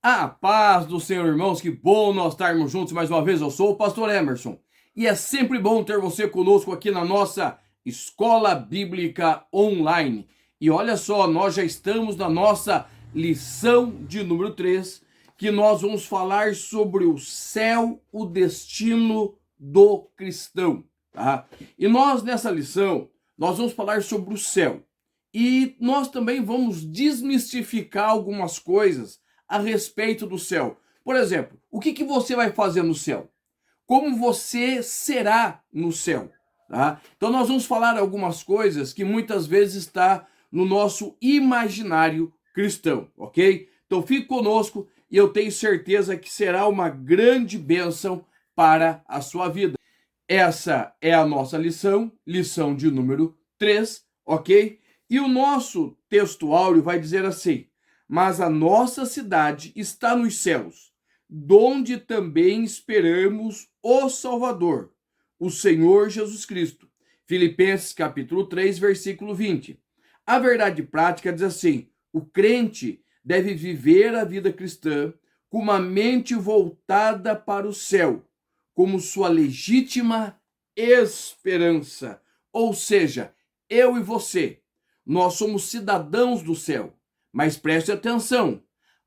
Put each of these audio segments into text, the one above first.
A paz do Senhor, irmãos, que bom nós estarmos juntos mais uma vez. Eu sou o pastor Emerson e é sempre bom ter você conosco aqui na nossa Escola Bíblica Online. E olha só, nós já estamos na nossa lição de número 3, que nós vamos falar sobre o céu, o destino do cristão, tá? E nós nessa lição, nós vamos falar sobre o céu. E nós também vamos desmistificar algumas coisas a respeito do céu. Por exemplo, o que você vai fazer no céu? Como você será no céu? Tá? Então nós vamos falar algumas coisas que muitas vezes está no nosso imaginário cristão, ok? Então fique conosco e eu tenho certeza que será uma grande bênção para a sua vida. Essa é a nossa lição de número 3, ok? E o nosso texto áureo vai dizer assim: mas a nossa cidade está nos céus, donde também esperamos o Salvador, o Senhor Jesus Cristo. Filipenses capítulo 3, versículo 20. A verdade prática diz assim: o crente deve viver a vida cristã com uma mente voltada para o céu, como sua legítima esperança. Ou seja, eu e você, nós somos cidadãos do céu. Mas preste atenção,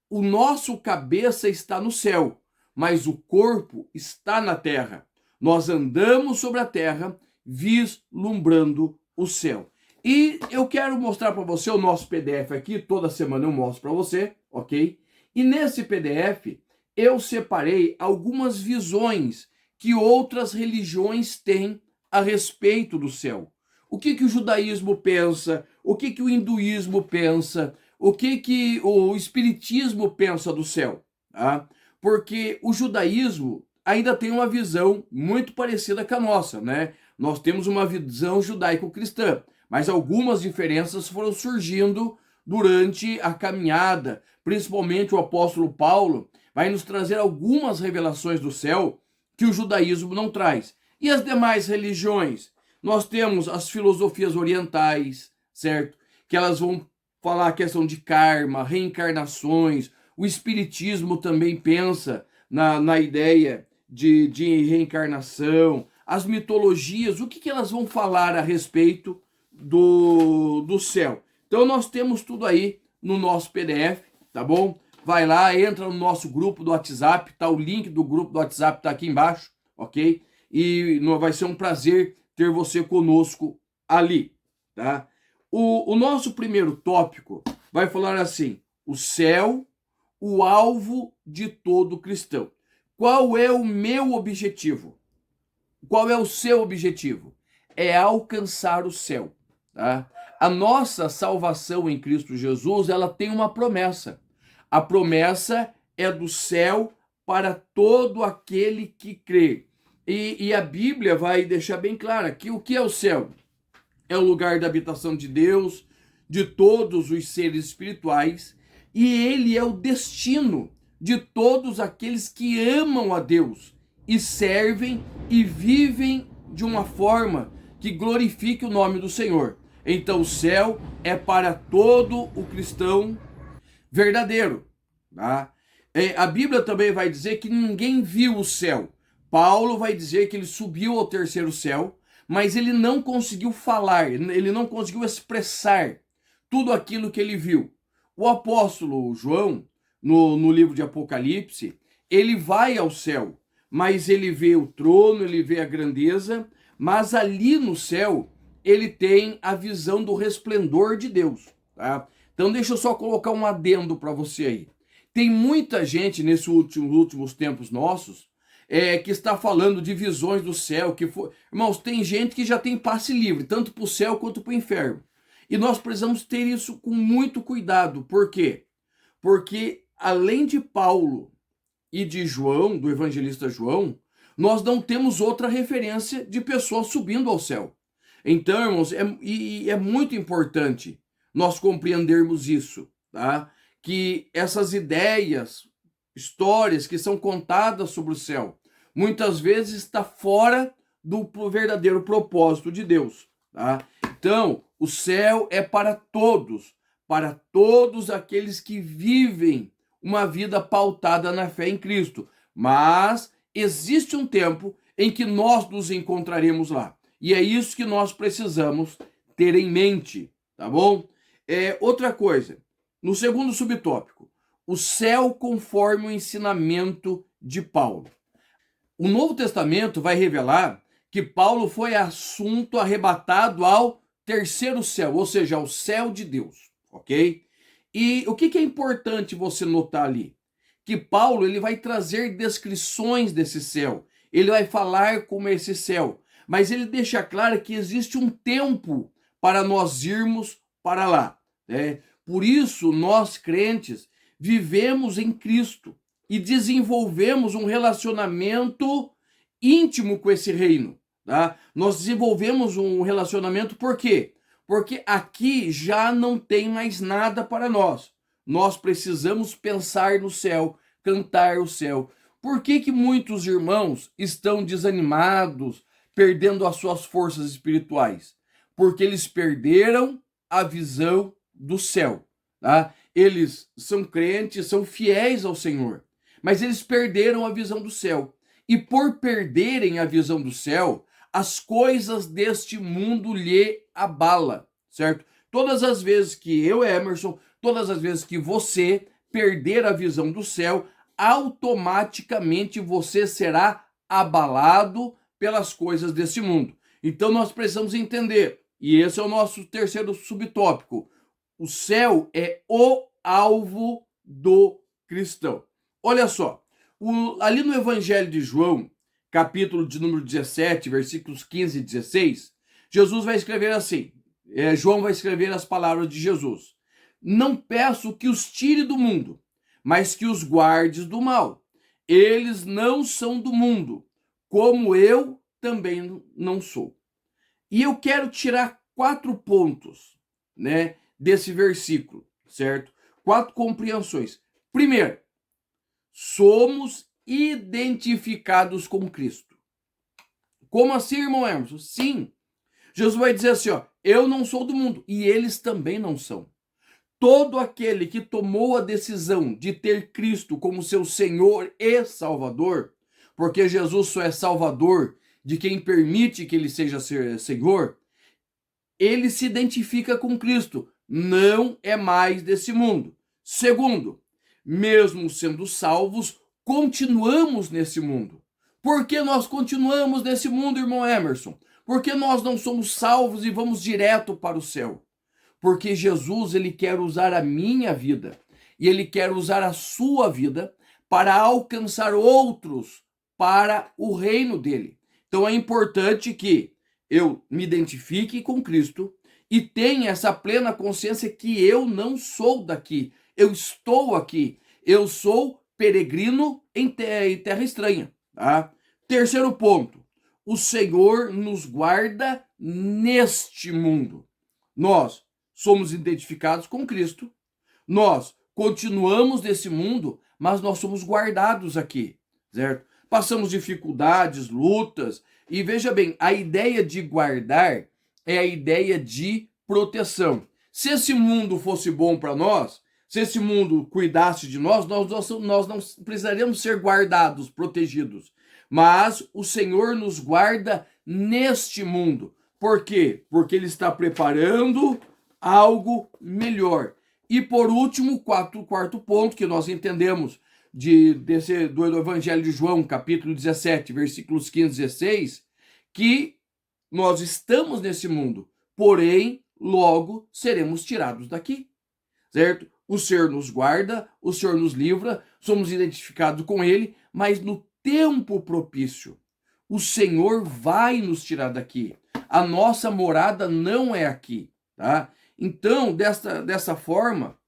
o nosso cabeça está no céu, mas o corpo está na terra. Nós andamos sobre a terra, vislumbrando o céu. E eu quero mostrar para você o nosso PDF aqui, toda semana eu mostro para você, ok? E nesse PDF eu separei algumas visões que outras religiões têm a respeito do céu. O que o judaísmo pensa, o que o hinduísmo pensa, o que o espiritismo pensa do céu, tá? Porque o judaísmo ainda tem uma visão muito parecida com a nossa, né? Nós temos uma visão judaico-cristã, mas algumas diferenças foram surgindo durante a caminhada, principalmente o apóstolo Paulo vai nos trazer algumas revelações do céu que o judaísmo não traz. E as demais religiões? Nós temos as filosofias orientais, certo? Que elas vão falar a questão de karma, reencarnações. O espiritismo também pensa na ideia de reencarnação. As mitologias, o que elas vão falar a respeito do céu? Então nós temos tudo aí no nosso PDF, tá bom? Vai lá, entra no nosso grupo do WhatsApp, tá? O link do grupo do WhatsApp tá aqui embaixo, ok? E vai ser um prazer ter você conosco ali, tá? O nosso primeiro tópico vai falar assim: o céu, o alvo de todo cristão. Qual é o meu objetivo? Qual é o seu objetivo? É alcançar o céu, tá? A nossa salvação em Cristo Jesus, ela tem uma promessa. A promessa é do céu para todo aquele que crê. E a Bíblia vai deixar bem claro que o que é o céu? É o lugar da habitação de Deus, de todos os seres espirituais, e ele é o destino de todos aqueles que amam a Deus e servem e vivem de uma forma que glorifique o nome do Senhor. Então o céu é para todo o cristão verdadeiro, tá? A Bíblia também vai dizer que ninguém viu o céu. Paulo vai dizer que ele subiu ao terceiro céu, mas ele não conseguiu falar, ele não conseguiu expressar tudo aquilo que ele viu. O apóstolo João, no livro de Apocalipse, ele vai ao céu, mas ele vê o trono, ele vê a grandeza, mas ali no céu ele tem a visão do resplendor de Deus, tá? Então deixa eu só colocar um adendo para você aí. Tem muita gente nesses últimos tempos nossos que está falando de visões do céu. Irmãos, tem gente que já tem passe livre, tanto para o céu quanto para o inferno. E nós precisamos ter isso com muito cuidado. Por quê? Porque além de Paulo e de João, do evangelista João, nós não temos outra referência de pessoas subindo ao céu. Então, irmãos, é muito importante nós compreendermos isso, tá? Que essas ideias, histórias que são contadas sobre o céu, muitas vezes está fora do verdadeiro propósito de Deus, tá? Então, o céu é para todos aqueles que vivem uma vida pautada na fé em Cristo. Mas existe um tempo em que nós nos encontraremos lá. E é isso que nós precisamos ter em mente, tá bom? Outra coisa, no segundo subtópico, o céu conforme o ensinamento de Paulo. O Novo Testamento vai revelar que Paulo foi assunto arrebatado ao terceiro céu, ou seja, ao céu de Deus, ok? E o que é importante você notar ali? Que Paulo ele vai trazer descrições desse céu, ele vai falar como é esse céu, mas ele deixa claro que existe um tempo para nós irmos para lá. Por isso, nós crentes vivemos em Cristo e desenvolvemos um relacionamento íntimo com esse reino. Tá? Nós desenvolvemos um relacionamento por quê? Porque aqui já não tem mais nada para nós. Nós precisamos pensar no céu, cantar o céu. Por que muitos irmãos estão desanimados, perdendo as suas forças espirituais? Porque eles perderam a visão do céu. Tá? Eles são crentes, são fiéis ao Senhor, mas eles perderam a visão do céu. E por perderem a visão do céu, as coisas deste mundo lhe abala, certo? Todas as vezes que eu, Emerson, todas as vezes que você perder a visão do céu, automaticamente você será abalado pelas coisas desse mundo. Então nós precisamos entender, e esse é o nosso terceiro subtópico, o céu é o alvo do cristão. Olha só, ali no Evangelho de João, capítulo de número 17, versículos 15 e 16, Jesus vai escrever assim, João vai escrever as palavras de Jesus. Não peço que os tire do mundo, mas que os guardes do mal. Eles não são do mundo, como eu também não sou. E eu quero tirar 4 pontos, né, desse versículo, certo? 4 compreensões. Primeiro, somos identificados com Cristo. Como assim, irmão Emerson? Sim. Jesus vai dizer assim, ó, eu não sou do mundo e eles também não são. Todo aquele que tomou a decisão de ter Cristo como seu Senhor e Salvador, porque Jesus só é Salvador de quem permite que ele seja Senhor, ele se identifica com Cristo, não é mais desse mundo. Segundo, mesmo sendo salvos, continuamos nesse mundo. Por que nós continuamos nesse mundo, irmão Emerson? Porque nós não somos salvos e vamos direto para o céu. Porque Jesus, ele quer usar a minha vida e ele quer usar a sua vida para alcançar outros para o reino dele. Então é importante que eu me identifique com Cristo e tenha essa plena consciência que eu não sou daqui, eu estou aqui, eu sou peregrino em terra estranha. Tá? Terceiro ponto, o Senhor nos guarda neste mundo. Nós somos identificados com Cristo, nós continuamos nesse mundo, mas nós somos guardados aqui, certo? Passamos dificuldades, lutas, e veja bem, a ideia de guardar é a ideia de proteção. Se esse mundo fosse bom para nós, se esse mundo cuidasse de nós não precisaríamos ser guardados, protegidos. Mas o Senhor nos guarda neste mundo. Por quê? Porque Ele está preparando algo melhor. E por último, quarto ponto que nós entendemos do Evangelho de João, capítulo 17, versículos 15 e 16, que nós estamos nesse mundo, porém, logo seremos tirados daqui, certo? O Senhor nos guarda, o Senhor nos livra, somos identificados com Ele, mas no tempo propício, o Senhor vai nos tirar daqui. A nossa morada não é aqui, tá? Então, dessa forma,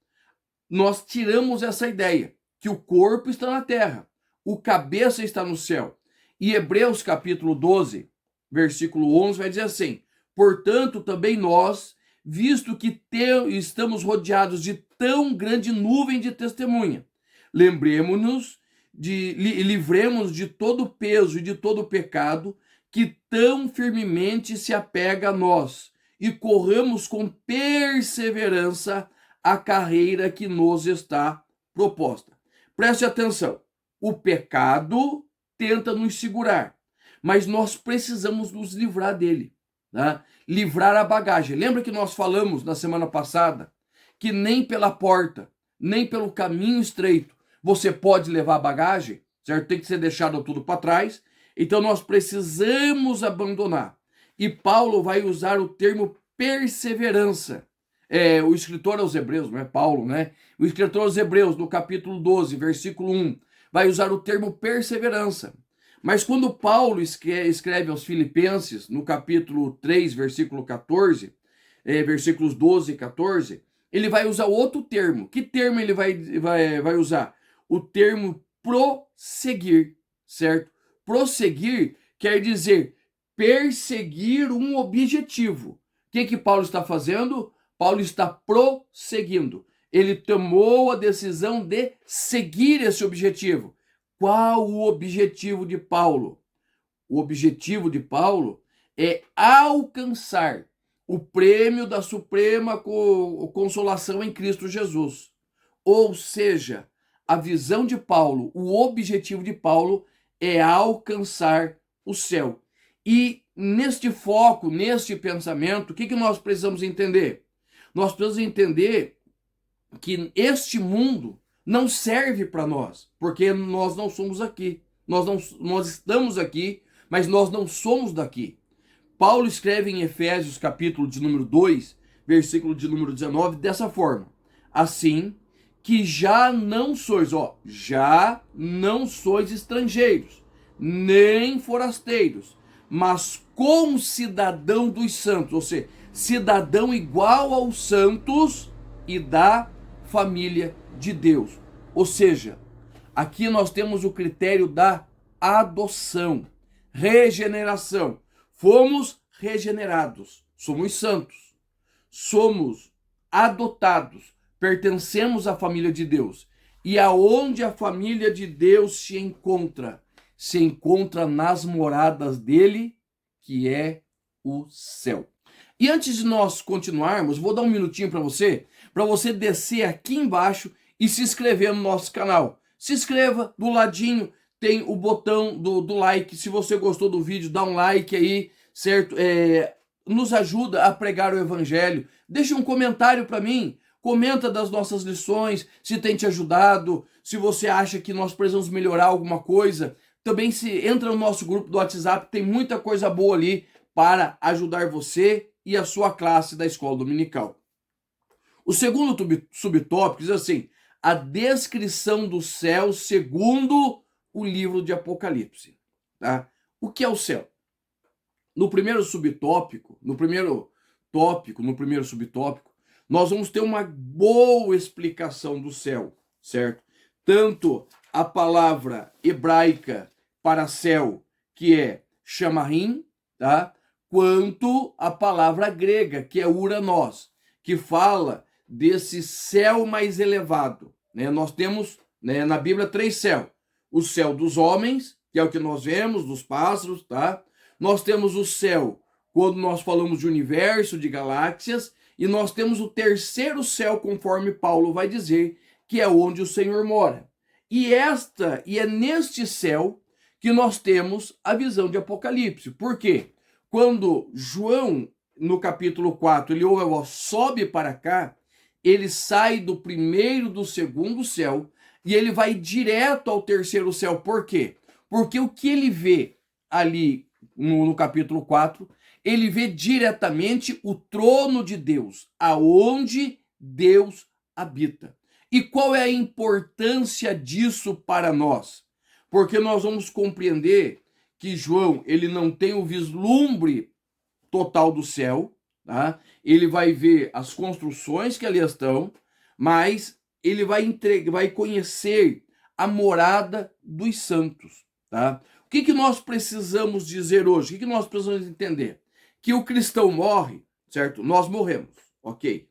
nós tiramos essa ideia que o corpo está na terra, o cabeça está no céu. E Hebreus capítulo 12, versículo 11 vai dizer assim, portanto também nós, visto que estamos rodeados de tão grande nuvem de testemunha, lembremos-nos livremos de todo peso e de todo pecado que tão firmemente se apega a nós e corramos com perseverança a carreira que nos está proposta. Preste atenção. O pecado tenta nos segurar, mas nós precisamos nos livrar dele, tá? Livrar a bagagem. Lembra que nós falamos na semana passada que nem pela porta, nem pelo caminho estreito você pode levar a bagagem, certo? Tem que ser deixado tudo para trás. Então nós precisamos abandonar. E Paulo vai usar o termo perseverança. O escritor aos Hebreus, não é Paulo, né? O escritor aos Hebreus, no capítulo 12, versículo 1, vai usar o termo perseverança. Mas quando Paulo escreve aos Filipenses, no capítulo 3, versículo 14, versículos 12 e 14, ele vai usar outro termo. Que termo ele vai usar? O termo prosseguir, certo? Prosseguir quer dizer perseguir um objetivo. O que Paulo está fazendo? Paulo está prosseguindo. Ele tomou a decisão de seguir esse objetivo. Qual o objetivo de Paulo? O objetivo de Paulo é alcançar o prêmio da suprema consolação em Cristo Jesus. Ou seja, a visão de Paulo, o objetivo de Paulo é alcançar o céu. E neste foco, neste pensamento, o que nós precisamos entender? Nós precisamos entender que este mundo não serve para nós, porque nós não somos aqui. Nós estamos aqui, mas nós não somos daqui. Paulo escreve em Efésios, capítulo de número 2, versículo de número 19, dessa forma: assim que já não sois estrangeiros, nem forasteiros, mas concidadão dos santos, ou seja, cidadão igual aos santos e da família de Deus. Ou seja, aqui nós temos o critério da adoção, regeneração. Fomos regenerados, somos santos, somos adotados, pertencemos à família de Deus. E aonde a família de Deus se encontra? Se encontra nas moradas dele, que é o céu. E antes de nós continuarmos, vou dar um minutinho para você descer aqui embaixo e se inscrever no nosso canal. Se inscreva, do ladinho tem o botão do like. Se você gostou do vídeo, dá um like aí, certo? Nos ajuda a pregar o evangelho. Deixa um comentário para mim. Comenta das nossas lições, se tem te ajudado, se você acha que nós precisamos melhorar alguma coisa. Também se entra no nosso grupo do WhatsApp, tem muita coisa boa ali para ajudar você e a sua classe da escola dominical. O segundo subtópico diz assim: a descrição do céu segundo o livro de Apocalipse. Tá? O que é o céu? No primeiro subtópico, nós vamos ter uma boa explicação do céu, certo? Tanto a palavra hebraica para céu, que é chamarim, tá? Quanto a palavra grega, que é uranos, que fala desse céu mais elevado, né? Nós temos, né, na Bíblia 3 céus. O céu dos homens, que é o que nós vemos, dos pássaros, tá? Nós temos o céu quando nós falamos de universo, de galáxias, e nós temos o terceiro céu, conforme Paulo vai dizer, que é onde o Senhor mora. E é neste céu que nós temos a visão de Apocalipse. Por quê? Quando João, no capítulo 4, ele ouve a voz, sobe para cá, ele sai do primeiro, do segundo céu, e ele vai direto ao terceiro céu. Por quê? Porque o que ele vê ali no capítulo 4, ele vê diretamente o trono de Deus, aonde Deus habita. E qual é a importância disso para nós? Porque nós vamos compreender que João, ele não tem o vislumbre total do céu, tá? Ele vai ver as construções que ali estão, mas ele vai conhecer a morada dos santos, tá? O que nós precisamos dizer hoje? O que nós precisamos entender? Que o cristão morre, certo? Nós morremos, ok?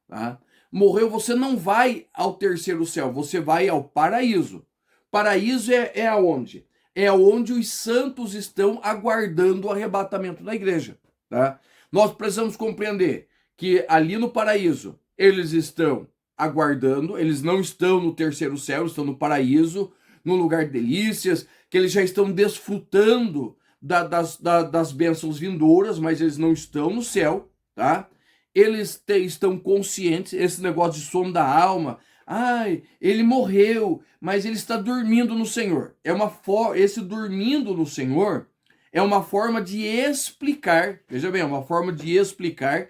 Tá? Morreu, você não vai ao terceiro céu, você vai ao paraíso. Paraíso é aonde? É onde os santos estão aguardando o arrebatamento da igreja, tá? Nós precisamos compreender que ali no paraíso eles estão aguardando, eles não estão no terceiro céu, estão no paraíso, no lugar de delícias, que eles já estão desfrutando das bênçãos vindouras, mas eles não estão no céu, tá? Eles estão conscientes, esse negócio de sono da alma, ai, ele morreu, mas ele está dormindo no Senhor. Esse dormindo no Senhor é uma forma de explicar, veja bem, é uma forma de explicar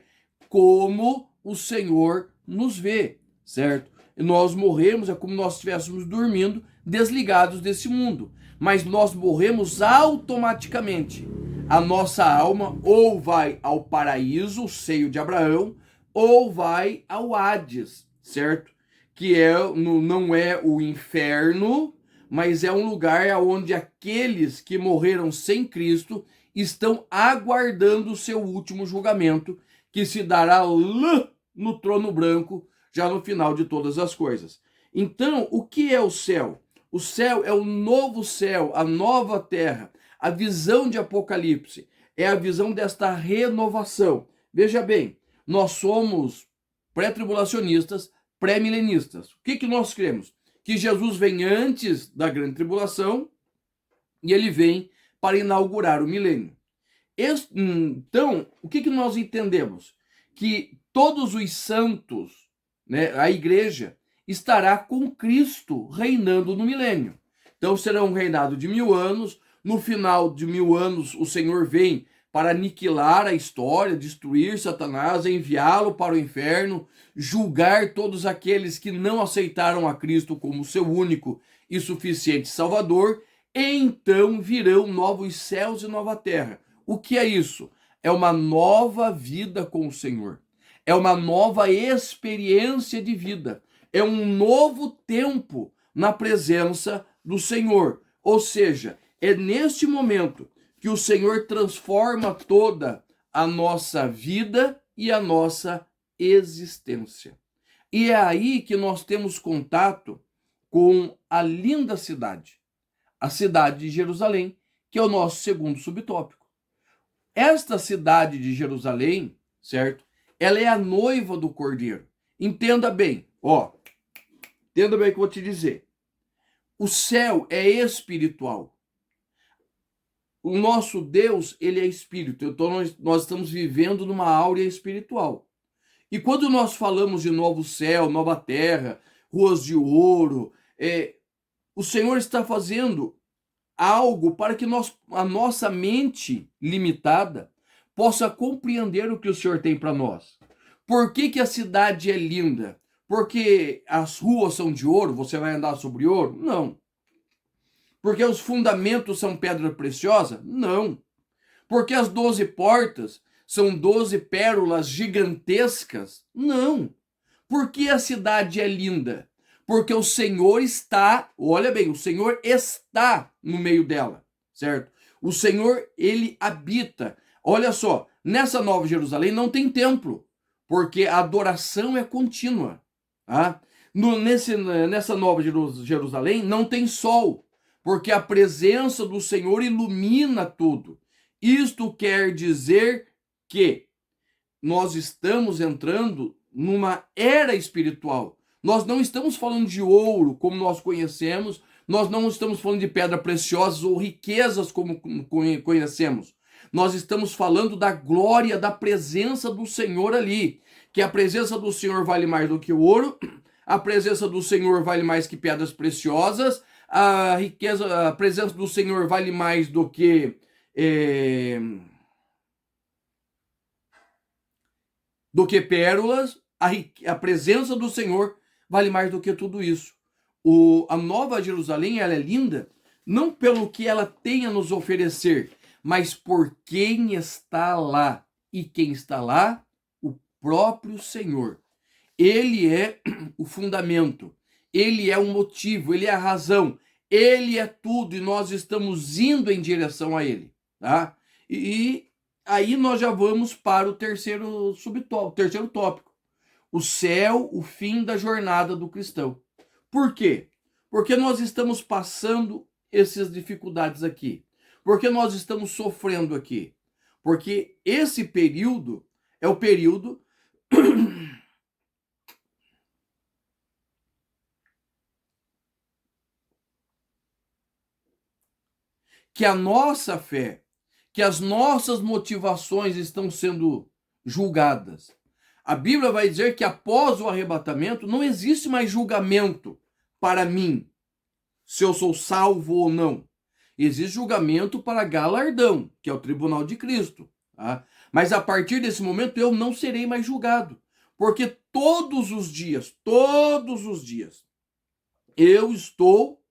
como o Senhor nos vê, certo? E nós morremos, é como nós estivéssemos dormindo, desligados desse mundo. Mas nós morremos automaticamente. A nossa alma ou vai ao paraíso, o seio de Abraão, ou vai ao Hades, certo? Que não é o inferno, mas é um lugar onde aqueles que morreram sem Cristo estão aguardando o seu último julgamento, que se dará lá no trono branco, já no final de todas as coisas. Então, o que é o céu? O céu é o novo céu, a nova terra. A visão de Apocalipse é a visão desta renovação. Veja bem, nós somos pré-tribulacionistas, pré-milenistas. O que nós cremos? Que Jesus vem antes da grande tribulação e ele vem para inaugurar o milênio. Então, o que nós entendemos? Que todos os santos, né, a igreja, estará com Cristo reinando no milênio. Então será um reinado de 1000 anos. No final de 1000 anos, o Senhor vem para aniquilar a história, destruir Satanás, enviá-lo para o inferno, julgar todos aqueles que não aceitaram a Cristo como seu único e suficiente Salvador. E então virão novos céus e nova terra. O que é isso? É uma nova vida com o Senhor. É uma nova experiência de vida. É um novo tempo na presença do Senhor. Ou seja, é neste momento que o Senhor transforma toda a nossa vida e a nossa existência. E é aí que nós temos contato com a linda cidade, a cidade de Jerusalém, que é o nosso segundo subtópico. Esta cidade de Jerusalém, certo? Ela é a noiva do Cordeiro. Entenda bem, entenda bem o que eu vou te dizer. O céu é espiritual. O nosso Deus, ele é espírito. Então nós estamos vivendo numa áurea espiritual. E quando nós falamos de novo céu, nova terra, ruas de ouro, o Senhor está fazendo algo para que a nossa mente limitada possa compreender o que o Senhor tem para nós. Por que a cidade é linda? Porque as ruas são de ouro, você vai andar sobre ouro? Não. Porque os fundamentos são pedra preciosa? Não. Porque as 12 portas são 12 pérolas gigantescas? Não. Porque a cidade é linda? Porque o Senhor está, olha bem, o Senhor está no meio dela, certo? O Senhor, ele habita. Olha só, nessa Nova Jerusalém não tem templo, porque a adoração é contínua. Tá? Nessa Nova Jerusalém não tem sol, porque a presença do Senhor ilumina tudo. Isto quer dizer que nós estamos entrando numa era espiritual. Nós não estamos falando de ouro como nós conhecemos, nós não estamos falando de pedra preciosa ou riquezas como conhecemos. Nós estamos falando da glória, da presença do Senhor ali, que a presença do Senhor vale mais do que o ouro, a presença do Senhor vale mais que pedras preciosas, a presença do Senhor vale mais do que pérolas, a presença do Senhor vale mais do que tudo isso. A Nova Jerusalém, ela é linda, não pelo que ela tem a nos oferecer, mas por quem está lá. E quem está lá? O próprio Senhor. Ele é o fundamento, ele é o motivo, ele é a razão, ele é tudo e nós estamos indo em direção a ele, tá? E aí nós já vamos para o terceiro tópico. O céu, o fim da jornada do cristão. Por quê? Porque nós estamos passando essas dificuldades aqui. Porque nós estamos sofrendo aqui. Porque esse período é o período que a nossa fé, que as nossas motivações estão sendo julgadas. A Bíblia vai dizer que após o arrebatamento não existe mais julgamento para mim, se eu sou salvo ou não. Existe julgamento para galardão, que é o tribunal de Cristo. Tá? Mas a partir desse momento eu não serei mais julgado. Porque todos os dias, eu estou,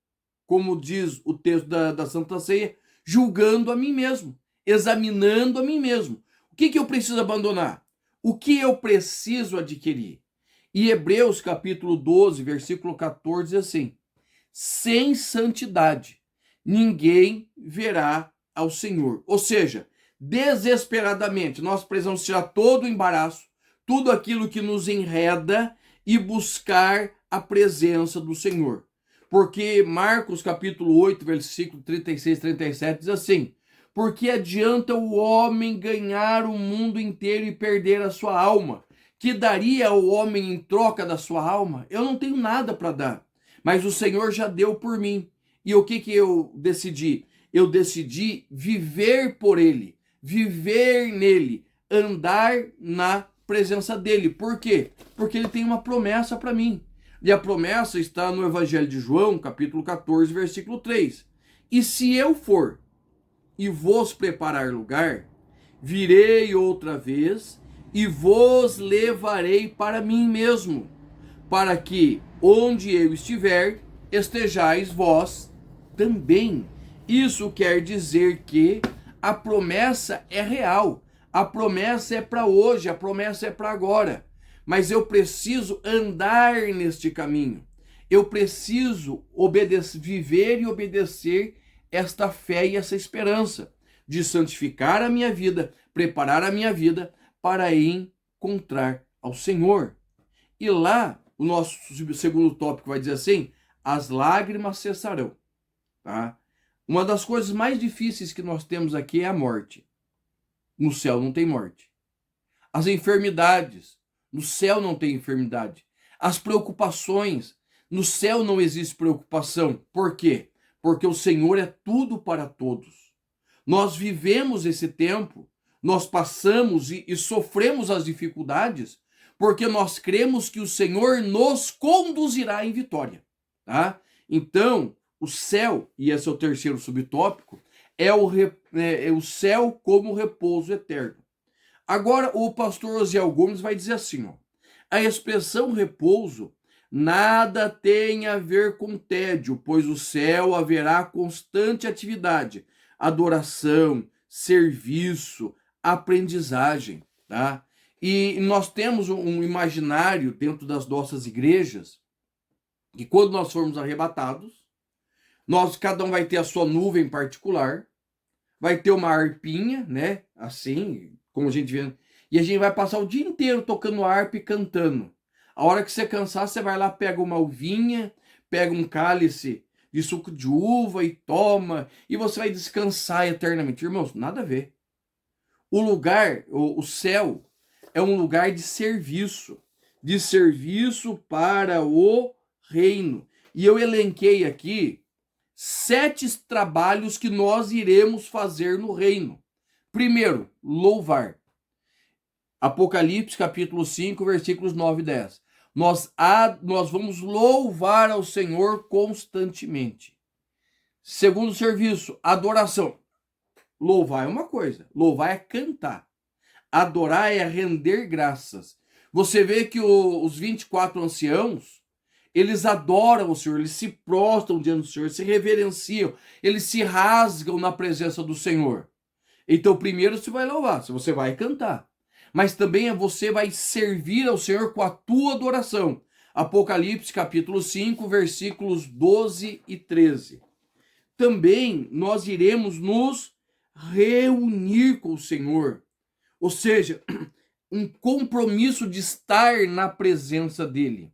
como diz o texto da Santa Ceia, julgando a mim mesmo, examinando a mim mesmo. O que eu preciso abandonar? O que eu preciso adquirir? E Hebreus capítulo 12, versículo 14, diz assim: sem santidade ninguém verá ao Senhor. Ou seja, desesperadamente, nós precisamos tirar todo o embaraço, tudo aquilo que nos enreda e buscar a presença do Senhor. Porque Marcos capítulo 8, versículo 36 e 37 diz assim: porque adianta o homem ganhar o mundo inteiro e perder a sua alma? Que daria o homem em troca da sua alma? Eu não tenho nada para dar, mas o Senhor já deu por mim. E o que eu decidi? Eu decidi viver por Ele, viver nele, andar na presença dele. Por quê? Porque Ele tem uma promessa para mim. E a promessa está no Evangelho de João, capítulo 14, versículo 3. E se eu for e vos preparar lugar, virei outra vez e vos levarei para mim mesmo, para que onde eu estiver, estejais vós também. Isso quer dizer que a promessa é real, a promessa é para hoje, a promessa é para agora, mas eu preciso andar neste caminho, eu preciso viver e obedecer esta fé e essa esperança de santificar a minha vida, preparar a minha vida para encontrar ao Senhor. E lá, o nosso segundo tópico vai dizer assim: as lágrimas cessarão. Tá? Uma das coisas mais difíceis que nós temos aqui é a morte. No céu não tem morte. As enfermidades, no céu não tem enfermidade. As preocupações, no céu não existe preocupação. Por quê? Porque o Senhor é tudo para todos. Nós vivemos esse tempo, nós passamos e sofremos as dificuldades, porque nós cremos que o Senhor nos conduzirá em vitória. Tá? Então, o céu, e esse é o terceiro subtópico, é o céu como repouso eterno. Agora, o pastor Osiel Gomes vai dizer assim, ó: a expressão repouso nada tem a ver com tédio, pois o céu haverá constante atividade, adoração, serviço, aprendizagem, tá? E nós temos um imaginário dentro das nossas igrejas que quando nós formos arrebatados, cada um vai ter a sua nuvem particular, vai ter uma harpinha, né? Assim, como a gente vê, e a gente vai passar o dia inteiro tocando harpa e cantando. A hora que você cansar, você vai lá, pega uma uvinha, pega um cálice de suco de uva e toma, e você vai descansar eternamente. Irmãos, nada a ver. O lugar, o céu, é um lugar de serviço para o reino. E eu elenquei aqui 7 trabalhos que nós iremos fazer no reino. Primeiro, louvar. Apocalipse capítulo 5, versículos 9 e 10. Nós vamos louvar ao Senhor constantemente. Segundo serviço, adoração. Louvar é uma coisa, louvar é cantar. Adorar é render graças. Você vê que os 24 anciãos, eles adoram o Senhor, eles se prostram diante do Senhor, se reverenciam, eles se rasgam na presença do Senhor. Então, primeiro você vai louvar, você vai cantar. Mas também você vai servir ao Senhor com a tua adoração. Apocalipse capítulo 5, versículos 12 e 13. Também nós iremos nos reunir com o Senhor. Ou seja, um compromisso de estar na presença dele.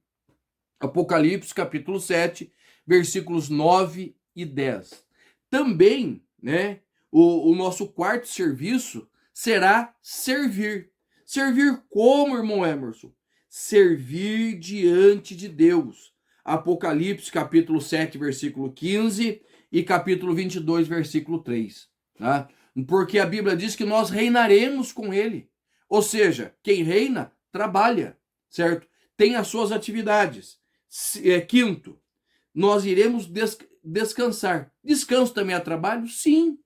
Apocalipse capítulo 7, versículos 9 e 10. Também, né, o nosso quarto serviço será servir. Servir como, irmão Emerson? Servir diante de Deus. Apocalipse, capítulo 7, versículo 15 e capítulo 22, versículo 3. Tá? Porque a Bíblia diz que nós reinaremos com ele. Ou seja, quem reina, trabalha, certo? Tem as suas atividades. Quinto, nós iremos descansar. Descanso também é trabalho? Sim,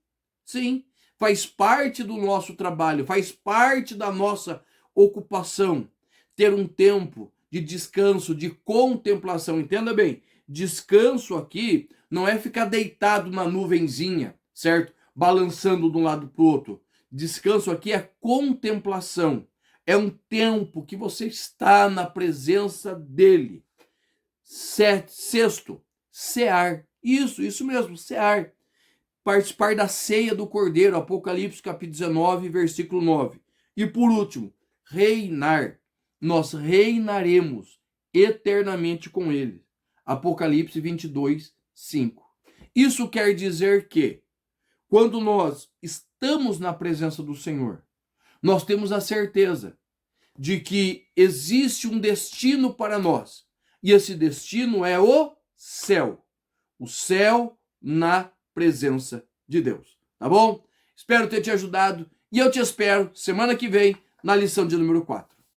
sim. Faz parte do nosso trabalho, faz parte da nossa ocupação. Ter um tempo de descanso, de contemplação. Entenda bem, descanso aqui não é ficar deitado na nuvenzinha, certo? Balançando de um lado para o outro. Descanso aqui é contemplação. É um tempo que você está na presença dele. Sexto, cear. Isso mesmo, cear. Participar da ceia do Cordeiro, Apocalipse capítulo 19, versículo 9. E por último, reinar. Nós reinaremos eternamente com ele. Apocalipse 22, 5. Isso quer dizer que, quando nós estamos na presença do Senhor, nós temos a certeza de que existe um destino para nós. E esse destino é o céu. O céu na presença de Deus. Tá bom? Espero ter te ajudado e eu te espero semana que vem na lição de número 4.